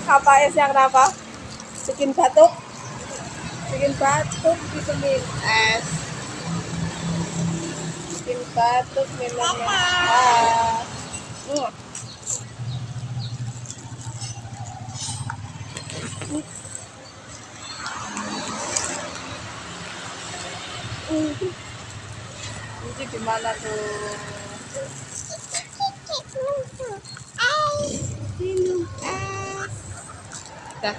Apa esnya kenapa? Bikin batuk. Bikin batuk bikinin es. Bikin batuk minumnya. Ini di mana tuh? Minum es. Dah.